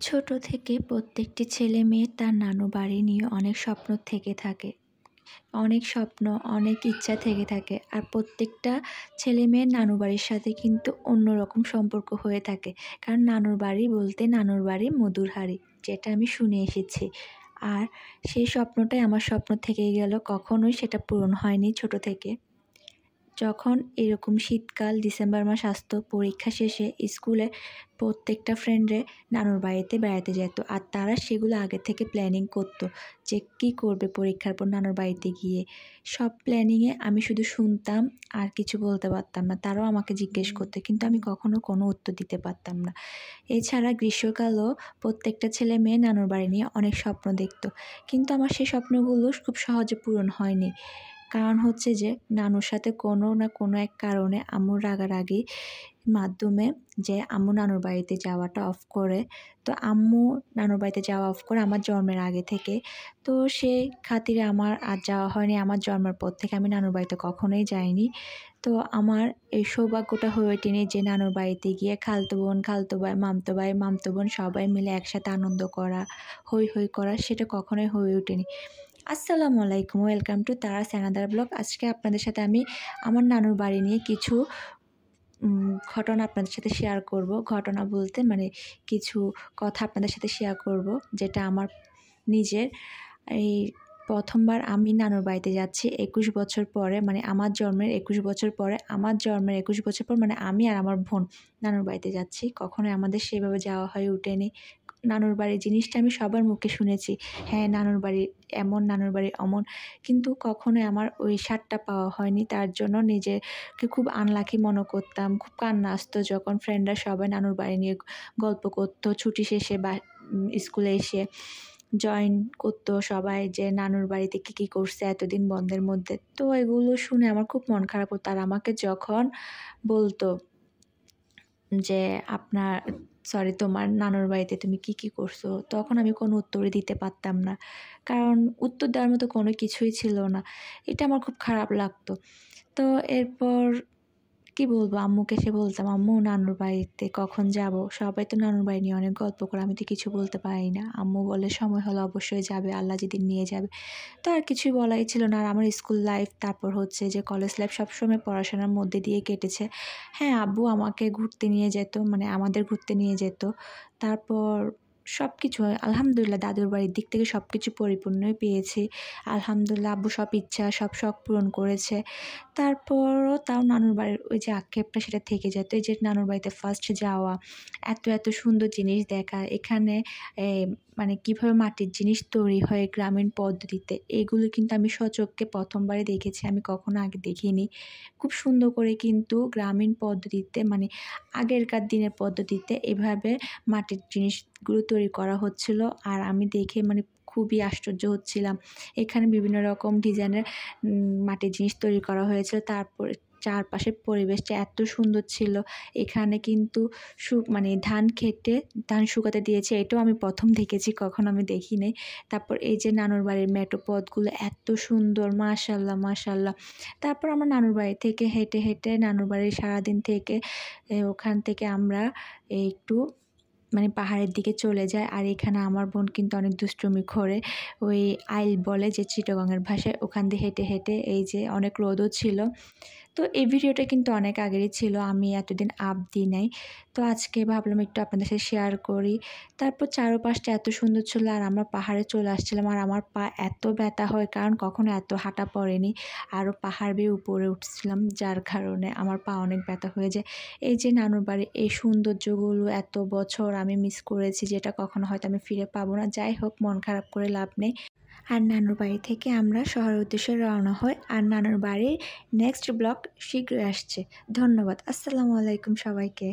ছোট থেকে প্রত্যেকটি ছেলে মেয়ে তার নানু বাড়ি নিয়ে অনেক স্বপ্ন থেকে থাকে। অনেক স্বপ্ন, অনেক ইচ্ছা থেকে থাকে। আর প্রত্যেকটা ছেলে মেয়ের নানু বাড়ির সাথে কিন্তু অন্যরকম সম্পর্ক হয়ে থাকে। কারণ নানুর বাড়ি বলতে নানুর বাড়ি মধুর হাঁড়ি, যেটা আমি শুনে এসেছি। আর সেই স্বপ্নটাই আমার স্বপ্ন থেকেই গেল, কখনোই সেটা পূরণ হয়নি ছোট থেকে। যখন এরকম শীতকাল ডিসেম্বর মাস আসতো, পরীক্ষা শেষে স্কুলে প্রত্যেকটা ফ্রেন্ডে নানুর বাড়িতে বেড়াতে যেত। আর তারা সেগুলো আগে থেকে প্ল্যানিং করতো যে কী করবে পরীক্ষার পর নানুর বাড়িতে গিয়ে। সব প্ল্যানিংয়ে আমি শুধু শুনতাম আর কিছু বলতে পারতাম না। তারাও আমাকে জিজ্ঞেস করতো, কিন্তু আমি কখনো কোনো উত্তর দিতে পারতাম না। এছাড়া গ্রীষ্মকালও প্রত্যেকটা ছেলে মেয়ে নানুর বাড়ি নিয়ে অনেক স্বপ্ন দেখতো, কিন্তু আমার সেই স্বপ্নগুলো খুব সহজে পূরণ হয়নি। কারণ হচ্ছে যে নানুর সাথে কোনো না কোনো এক কারণে আম্মুর রাগারাগি মাধ্যমে যে আম্মু নানুর বাড়িতে যাওয়াটা অফ করে। তো আম্মু নানুর বাড়িতে যাওয়া অফ করে আমার জন্মের আগে থেকে। তো সেই খাতিরে আমার আর যাওয়া হয়নি। আমার জন্মের পর থেকে আমি নানুর বাড়িতে কখনোই যাইনি। তো আমার এই সৌভাগ্যটা হয়ে ওঠেনি যে নানুর বাড়িতে গিয়ে খালাতো বোন, খালাতো ভাই, মামতো বোন সবাই মিলে একসাথে আনন্দ করা, হৈ হৈ করা, সেটা কখনোই হয়ে ওঠেনি। আসসালামু আলাইকুম, welcome to Tarash another blog. আজকে আপনাদের সাথে আমি আমার নানুর বাড়ি নিয়ে কিছু ঘটনা আপনাদের সাথে শেয়ার করব। ঘটনা বলতে মানে কিছু কথা আপনাদের সাথে শেয়ার করব, যেটা আমার নিজের। এই প্রথমবার আমি নানুর বাড়িতে যাচ্ছি 21 বছর পরে, মানে আমার জন্মের 21 বছর পরে। আমার জন্মের 21 বছর পর মানে আমি আর আমার বোন নানুর বাড়িতে যাচ্ছি। কখনোই আমাদের সেভাবে যাওয়া হয়ে ওঠেনি। নানুর বাড়ির জিনিসটা আমি সবার মুখে শুনেছি, হ্যাঁ নানুর বাড়ি এমন, নানুর বাড়ি অমন, কিন্তু কখনোই আমার ওই স্বাদটা পাওয়া হয়নি। তার জন্য নিজেকে খুব আনলাকি মনে করতাম। খুব কান্না আসতো যখন ফ্রেন্ডরা সবাই নানুর বাড়ি নিয়ে গল্প করতো, ছুটি শেষে বা স্কুলে এসে জয়েন করতো সবাই যে নানুর বাড়িতে কী করছে এতদিন বন্ধের মধ্যে। তো এগুলো শুনে আমার খুব মন খারাপ হতো। আর আমাকে যখন বলতো যে তোমার নানুর বাড়িতে তুমি কী করছো, তখন আমি কোনো উত্তরই দিতে পারতাম না, কারণ উত্তর দেওয়ার মতো কোনো কিছুই ছিল না। এটা আমার খুব খারাপ লাগতো। তো এরপর কি বলবো, আম্মুকে এসে বলতাম, আম্মু নানুর বাড়িতে কখন যাব? সবাই তো নানুর বাড়ি নিয়ে অনেক গল্প করে, আমি তো কিছু বলতে পারি না। আম্মু বলে সময় হলে অবশ্যই যাবে, আল্লাহ যেদিন নিয়ে যাবে। তো আর কিছুই বলাই ছিল না। আর আমার স্কুল লাইফ, তারপর হচ্ছে যে কলেজ লাইফ সবসময় পড়াশোনার মধ্যে দিয়ে কেটেছে। হ্যাঁ, আব্বু আমাকে ঘুরতে নিয়ে যেত, মানে আমাদের ঘুরতে নিয়ে যেত। তারপর সব কিছু আলহামদুলিল্লাহ দাদুর বাড়ির দিক থেকে সব কিছু পরিপূর্ণই পেয়েছি। আলহামদুলিল্লাহ আব্বু সব ইচ্ছা, সব শখ পূরণ করেছে। তারপরও তাও নানুর বাড়ির ওই যে আক্ষেপটা সেটা থেকে যেত। এই যে নানুর বাড়িতে ফার্স্ট যাওয়া, এত সুন্দর জিনিস দেখা, এখানে মানে কীভাবে মাটির জিনিস তৈরি হয় গ্রামীণ পদ্ধতিতে, এগুলো কিন্তু আমি স্বচক্ষে প্রথমবারই দেখেছি, আমি কখনো আগে দেখিনি। খুব সুন্দর করে কিন্তু গ্রামীণ পদ্ধতিতে, মানে আগেরকার দিনের পদ্ধতিতে এভাবে মাটির জিনিসগুলো তৈরি করা হচ্ছিল। আর আমি দেখে মানে খুবই আশ্চর্য হচ্ছিলাম। এখানে বিভিন্ন রকম ডিজাইনের মাটির জিনিস তৈরি করা হয়েছিল। তারপরে চারপাশের পরিবেশটা এত সুন্দর ছিল। এখানে কিন্তু মানে ধান শুকাতে দিয়েছে, এটাও আমি প্রথম দেখেছি, কখনো আমি দেখি নাই। তারপর এই যে নানুর বাড়ির মেঠো পথগুলো এত সুন্দর, মাশাআল্লাহ মাশাআল্লাহ। তারপর আমরা নানুর বাড়ি থেকে হেঁটে নানুর বাড়ির সারাদিন থেকে ওখান থেকে আমরা একটু মানে পাহাড়ের দিকে চলে যায়। আর এখানে আমার বোন কিন্তু অনেক দুষ্টুমি করে, ওই আইল বলে যে চিটাগংয়ের ভাষায়, ওখান দিয়ে হেঁটে এই যে অনেক রোদও ছিল। তো এই ভিডিওটা কিন্তু অনেক আগেরই ছিল, আমি এতদিন আপ দিই নাই। তো আজকে ভাবলাম একটু আপনাদের সাথে শেয়ার করি। তারপর চারপাশটা এত সুন্দর ছিল, আর আমরা পাহাড়ে চলে আসছিলাম। আর আমার পা এত ব্যথা হয়, কারণ কখনো এত হাঁটা পড়েনি। আরও পাহাড় বেয়ে উপরে উঠছিলাম, যার কারণে আমার পা অনেক ব্যথা হয়ে যায়। এই যে নানুর বাড়ির এই সৌন্দর্যগুলো এত বছর আমি মিস করেছি, যেটা কখনো হয়তো আমি ফিরে পাবো না। যাই হোক, মন খারাপ করে লাভ নেই। আর নানুর বাড়ি থেকে আমরা শহরের উদ্দেশ্যে রওনা হই। আর নানুর বাড়ির নেক্সট ব্লগ শীঘ্রই আসছে। ধন্যবাদ। আসসালামু আলাইকুম সবাইকে।